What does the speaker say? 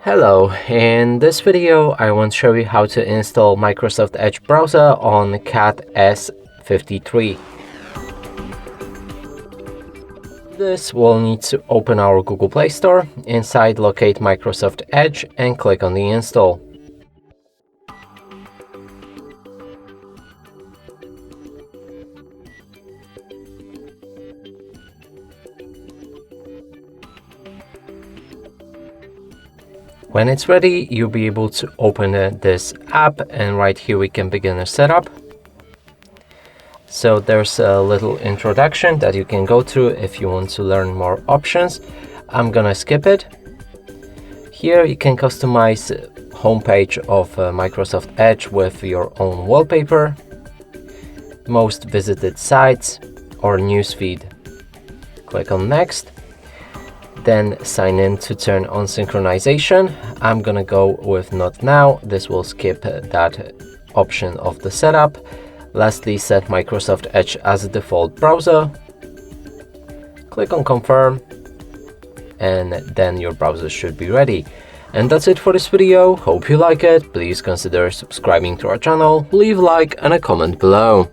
Hello, in this video I want to show you how to install Microsoft Edge browser on Cat S53. This will need to open our Google Play Store, inside locate Microsoft Edge and click on the install. When it's ready, you'll be able to open this app, and right here we can begin a setup. So there's a little introduction that you can go through if you want to learn more options. I'm gonna skip it. Here you can customize homepage of Microsoft Edge with your own wallpaper, most visited sites or newsfeed. Click on next. Then sign in to turn on synchronization. I'm gonna go with not now. This will skip that option of the setup. Lastly, set Microsoft Edge as a default browser. Click on confirm, and then your browser should be ready. And that's it for this video. Hope you like it. Please consider subscribing to our channel, leave a like and a comment below.